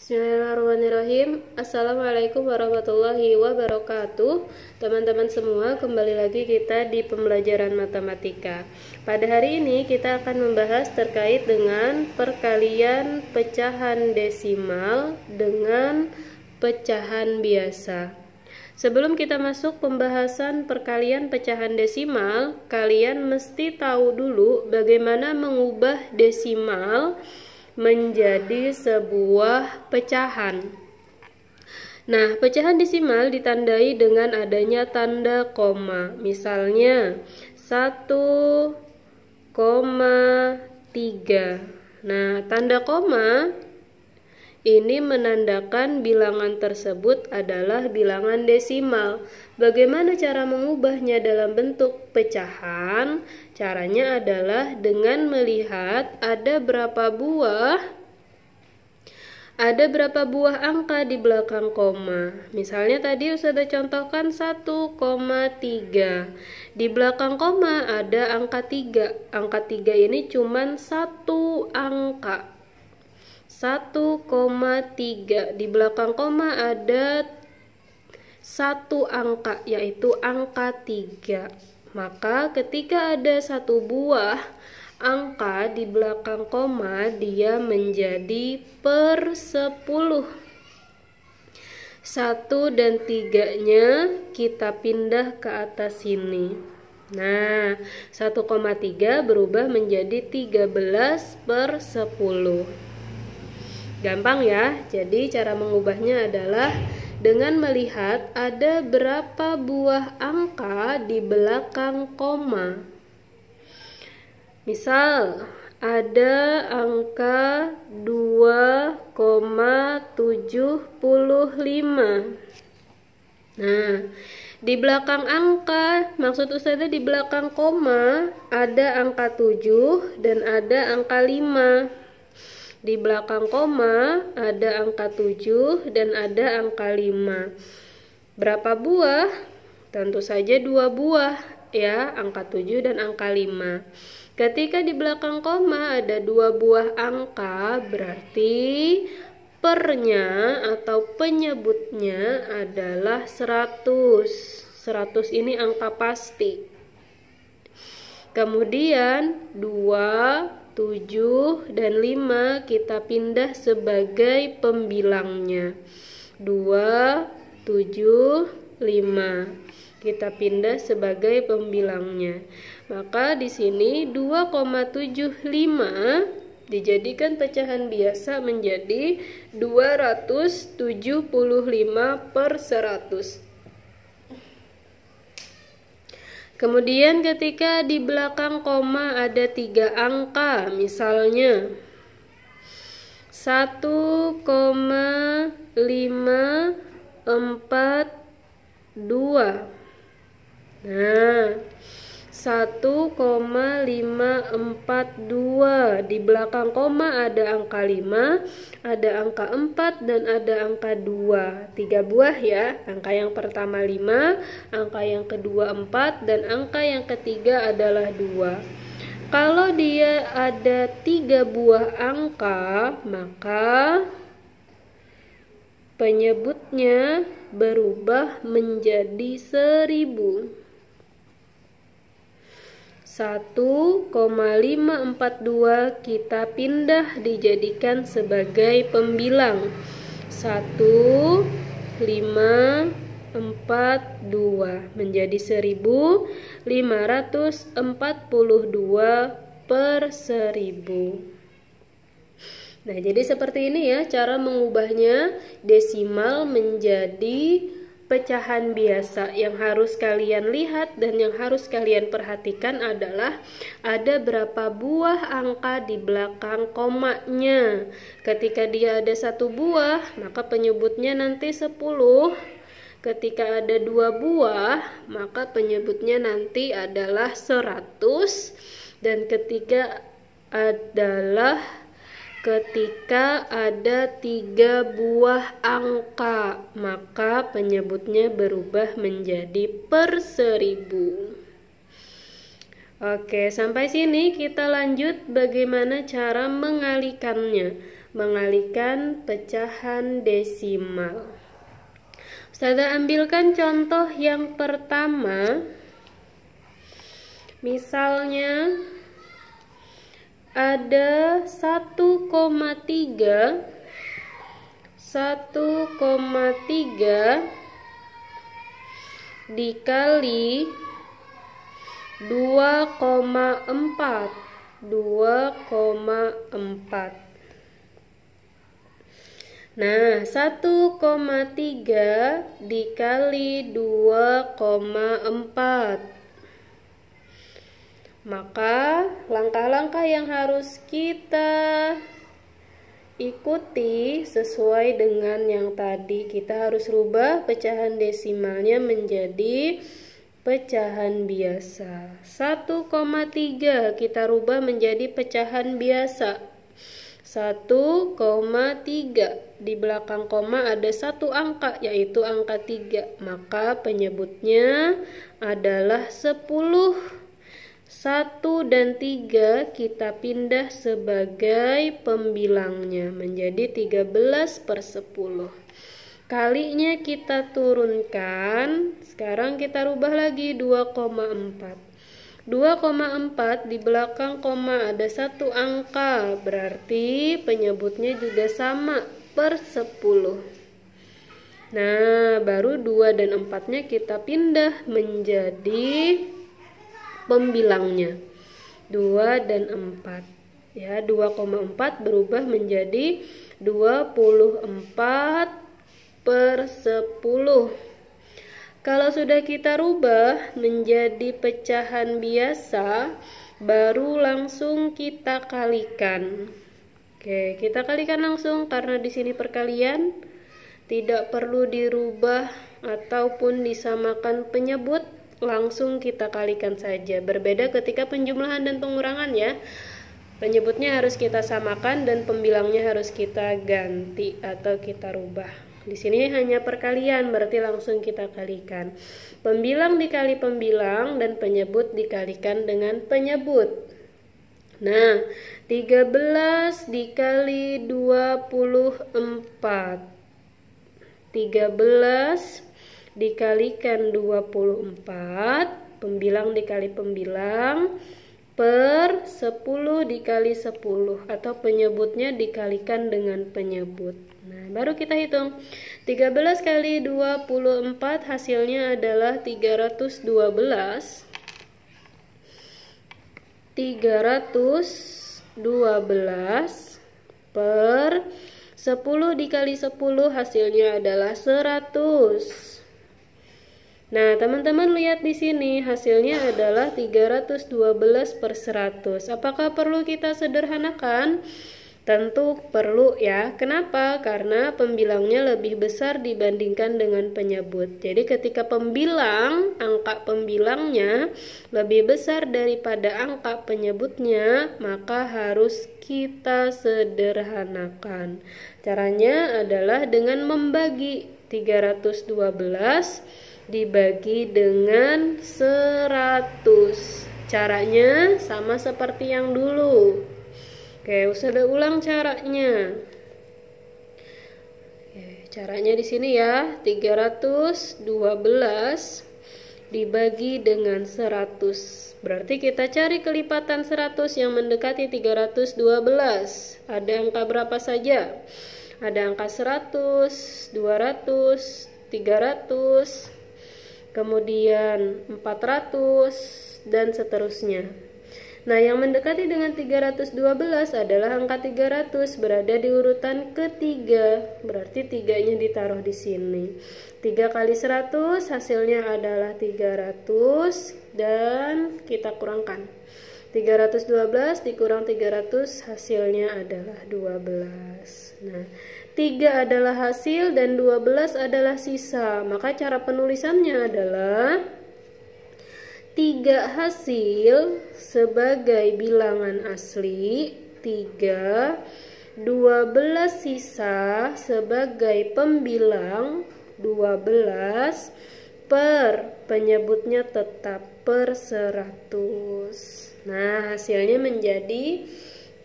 Bismillahirrahmanirrahim. Assalamualaikum warahmatullahi wabarakatuh. Teman-teman semua, kembali lagi kita di pembelajaran matematika. Pada hari ini kita akan membahas terkait dengan perkalian pecahan desimal dengan pecahan biasa. Sebelum kita masuk pembahasan perkalian pecahan desimal, kalian mesti tahu dulu bagaimana mengubah desimal menjadi sebuah pecahan. Nah, pecahan desimal ditandai dengan adanya tanda koma. Misalnya 1,3. Nah, tanda koma ini menandakan bilangan tersebut adalah bilangan desimal. Bagaimana cara mengubahnya dalam bentuk pecahan? Caranya adalah dengan melihat ada berapa buah angka di belakang koma. Misalnya tadi Ustazah contohkan 1,3. Di belakang koma ada angka 3. Angka 3 ini cuma satu angka. 1,3. Di belakang koma ada satu angka, yaitu angka 3. Maka ketika ada satu buah angka di belakang koma, dia menjadi per 10. 1 dan 3-nya kita pindah ke atas sini. Nah, 1,3 berubah menjadi 13 per 10. Gampang ya. Jadi cara mengubahnya adalah dengan melihat ada berapa buah angka di belakang koma. Misal ada angka 2,75. Nah, di belakang angka, maksud Ustazah di belakang koma ada angka 7 dan ada angka 5. Di belakang koma ada angka 7 dan ada angka 5. Berapa buah? Tentu saja 2 buah ya, angka 7 dan angka 5. Ketika di belakang koma ada 2 buah angka, berarti pernya atau penyebutnya adalah 100. 100 ini angka pasti. Kemudian 2, 7 dan 5 kita pindah sebagai pembilangnya. 2, 7, 5. Kita pindah sebagai pembilangnya. Maka di sini 2,75 dijadikan pecahan biasa menjadi 275 per 100. Kemudian ketika di belakang koma ada 3 angka, misalnya 1,542. Nah, 1,542. Di belakang koma ada angka 5, ada angka 4 dan ada angka 2. 3 buah ya. Angka yang pertama 5, angka yang kedua 4 dan angka yang ketiga adalah 2. Kalau dia ada 3 buah angka, maka penyebutnya berubah menjadi 1000. 1,542 kita pindah dijadikan sebagai pembilang. 1,542 menjadi 1542 per 1000. Nah, jadi seperti ini ya cara mengubahnya desimal menjadi pecahan biasa. Yang harus kalian lihat dan yang harus kalian perhatikan adalah ada berapa buah angka di belakang komanya. Ketika dia ada 1 buah, maka penyebutnya nanti 10. Ketika ada 2 buah, maka penyebutnya nanti adalah 100. Dan ketika ada 3 buah angka, maka penyebutnya berubah menjadi per 1000. Oke, sampai sini kita lanjut bagaimana cara mengalikannya. mengalihkan pecahan desimal. Ustazah ambilkan contoh yang pertama. Misalnya ada 1,3 dikali 2,4. Nah, 1,3 dikali 2,4. Maka langkah-langkah yang harus kita ikuti sesuai dengan yang tadi. Kita harus rubah pecahan desimalnya menjadi pecahan biasa. 1,3 kita rubah menjadi pecahan biasa. 1,3 di belakang koma ada satu angka, yaitu angka 3, maka penyebutnya adalah 10. 1 dan 3 kita pindah sebagai pembilangnya menjadi 13/10. Kalinya kita turunkan, sekarang kita rubah lagi 2,4. 2,4 di belakang koma ada satu angka, berarti penyebutnya juga sama, per 10. Nah, baru 2 dan 4-nya kita pindah menjadi pembilangnya, 2 dan 4. Ya, 2,4 berubah menjadi 24/10. Kalau sudah kita rubah menjadi pecahan biasa, baru langsung kita kalikan. Oke, kita kalikan langsung karena di sini perkalian, tidak perlu dirubah ataupun disamakan penyebut, langsung kita kalikan saja. Berbeda ketika penjumlahan dan pengurangan ya. Penyebutnya harus kita samakan dan pembilangnya harus kita ganti atau kita rubah. Di sini hanya perkalian, berarti langsung kita kalikan. Pembilang dikali pembilang dan penyebut dikalikan dengan penyebut. Nah, 13 dikali 24. 13 dikalikan 24, pembilang dikali pembilang, per 10 dikali 10, atau penyebutnya dikalikan dengan penyebut. Nah, baru kita hitung. 13 kali 24 hasilnya adalah 312. 312 per 10 dikali 10 hasilnya adalah 100. Nah, teman-teman lihat di sini hasilnya adalah 312/100. Apakah perlu kita sederhanakan? Tentu perlu ya. Kenapa? Karena pembilangnya lebih besar dibandingkan dengan penyebut. Jadi ketika pembilang, angka pembilangnya lebih besar daripada angka penyebutnya, maka harus kita sederhanakan. Caranya adalah dengan membagi 312 dibagi dengan 100. Caranya sama seperti yang dulu. Oke, sudah ulang caranya. Oke, caranya di sini ya, 312 dibagi dengan 100. Berarti kita cari kelipatan 100 yang mendekati 312. Ada angka berapa saja? Ada angka 100, 200, 300, kemudian 400, dan seterusnya. Nah, yang mendekati dengan 312 adalah angka 300, berada di urutan ketiga. Berarti 3-nya ditaruh di sini. 3 kali 100 hasilnya adalah 300 dan kita kurangkan. 312 dikurang 300 hasilnya adalah 12. Nah, 3 adalah hasil dan 12 adalah sisa. Maka cara penulisannya adalah 3 hasil sebagai bilangan asli, 3, 12 sisa sebagai pembilang, 12, per penyebutnya tetap per 100. Nah, hasilnya menjadi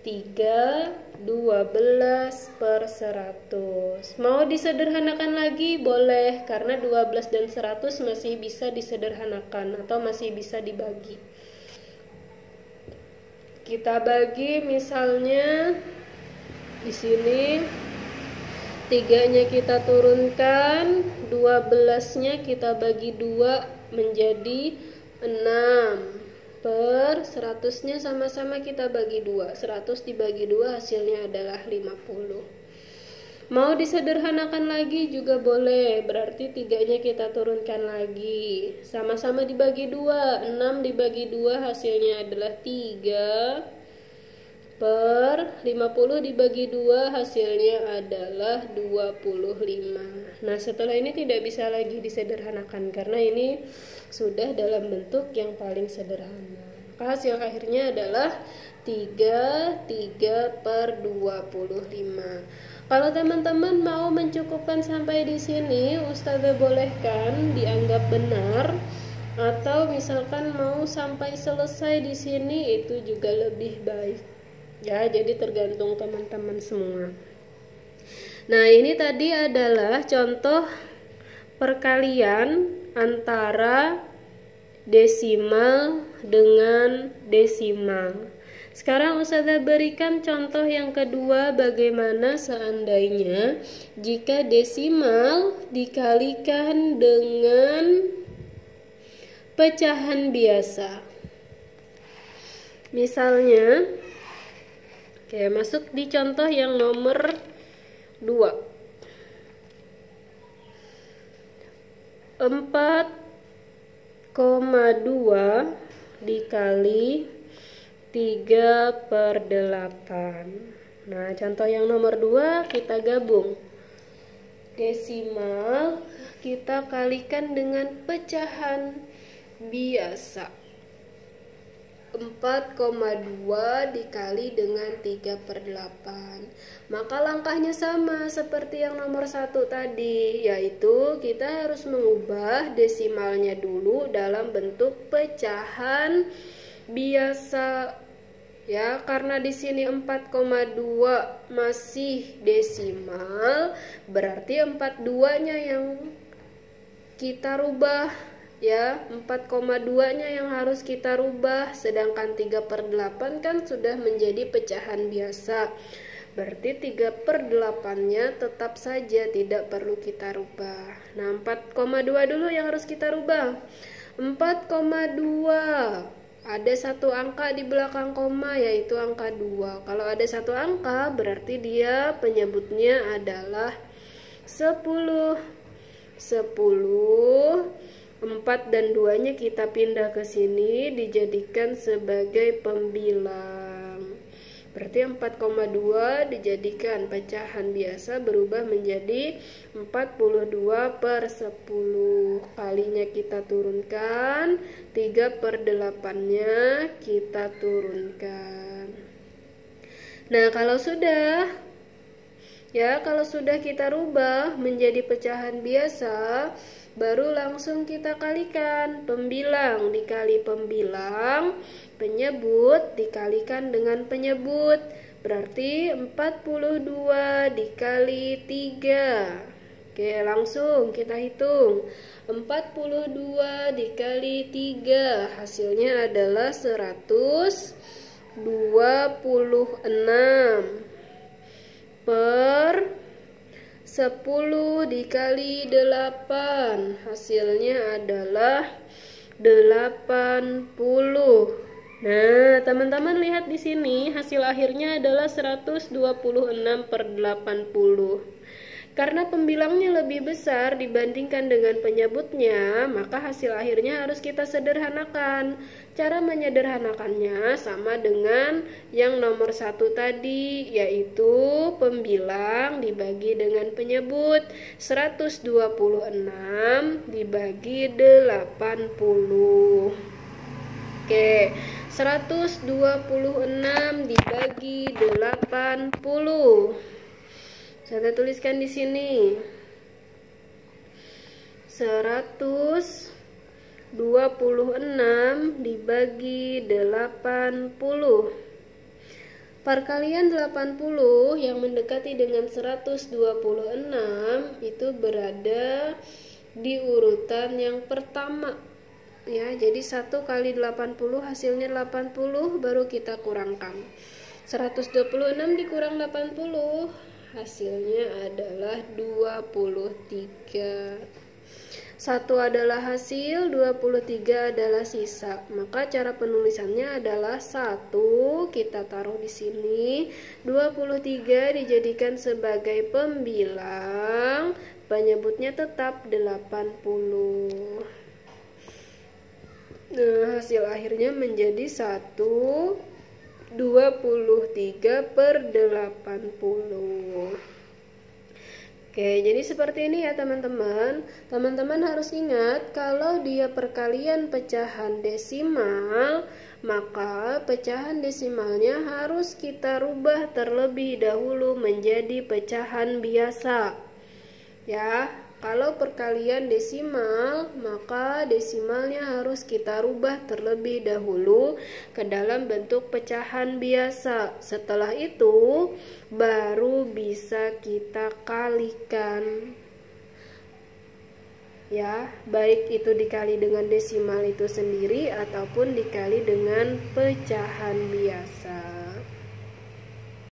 3/12/100. Mau disederhanakan lagi boleh, karena 12 dan 100 masih bisa disederhanakan atau masih bisa dibagi. Kita bagi misalnya di sini 3-nya kita turunkan, 12-nya kita bagi 2 menjadi 6. Per 100-nya sama-sama kita bagi 2. 100 dibagi 2 hasilnya adalah 50. Mau disederhanakan lagi juga boleh. Berarti 3-nya kita turunkan lagi. Sama-sama dibagi 2. 6 dibagi 2 hasilnya adalah 3. Per 50 dibagi 2 hasilnya adalah 25. Nah, setelah ini tidak bisa lagi disederhanakan karena ini sudah dalam bentuk yang paling sederhana. Maka hasil akhirnya adalah 3/25. Kalau teman-teman mau mencukupkan sampai di sini, Ustazah bolehkan dianggap benar, atau misalkan mau sampai selesai di sini itu juga lebih baik. Ya, jadi tergantung teman-teman semua. Nah, ini tadi adalah contoh perkalian antara desimal dengan desimal. Sekarang Ustazah berikan contoh yang kedua, bagaimana seandainya jika desimal dikalikan dengan pecahan biasa. Misalnya, oke, masuk di contoh yang nomor 2. 4,2 dikali 3/8. Nah, contoh yang nomor 2 kita gabung. Desimal kita kalikan dengan pecahan biasa. 4,2 dikali dengan 3/8. Maka langkahnya sama seperti yang nomor 1 tadi, yaitu kita harus mengubah desimalnya dulu dalam bentuk pecahan biasa. Ya, karena di sini 4,2 masih desimal, berarti 42-nya yang kita rubah. Ya, 4,2-nya yang harus kita rubah, sedangkan 3/8 kan sudah menjadi pecahan biasa. Berarti 3/8-nya tetap saja tidak perlu kita rubah. Nah, 4,2 dulu yang harus kita rubah. 4,2 ada satu angka di belakang koma, yaitu angka 2. Kalau ada satu angka berarti dia penyebutnya adalah 10. 4 dan 2-nya kita pindah ke sini dijadikan sebagai pembilang. Berarti 4,2 dijadikan pecahan biasa berubah menjadi 42/10. Kalinya kita turunkan, 3/8-nya kita turunkan. Nah, kalau sudah kita rubah menjadi pecahan biasa, baru langsung kita kalikan. Pembilang dikali pembilang, penyebut dikalikan dengan penyebut. Berarti 42 dikali 3. Oke, langsung kita hitung. 42 dikali 3 hasilnya adalah 126 per 10 dikali 8 hasilnya adalah 80. Nah, teman-teman lihat di sini hasil akhirnya adalah 126/80. Karena pembilangnya lebih besar dibandingkan dengan penyebutnya, maka hasil akhirnya harus kita sederhanakan. Cara menyederhanakannya sama dengan yang nomor 1 tadi, yaitu pembilang dibagi dengan penyebut. 126 dibagi 80. Oke, 126 dibagi 80. Saya tuliskan di sini. 126 dibagi 80. Perkalian 80 yang mendekati dengan 126 itu berada di urutan yang pertama. Ya, jadi 1 kali 80 hasilnya 80, baru kita kurangkan. 126 dikurang 80 hasilnya adalah 23. 1 adalah hasil, 23 adalah sisa. Maka cara penulisannya adalah 1 kita taruh di sini, 23 dijadikan sebagai pembilang, penyebutnya tetap 80. Nah, hasil akhirnya menjadi 1/23/80. Oke, jadi seperti ini ya teman-teman. Teman-teman harus ingat kalau dia perkalian pecahan desimal, maka pecahan desimalnya harus kita rubah terlebih dahulu menjadi pecahan biasa. Ya, kalau perkalian desimal, maka desimalnya harus kita rubah terlebih dahulu ke dalam bentuk pecahan biasa. Setelah itu, baru bisa kita kalikan. Ya, baik itu dikali dengan desimal itu sendiri ataupun dikali dengan pecahan biasa.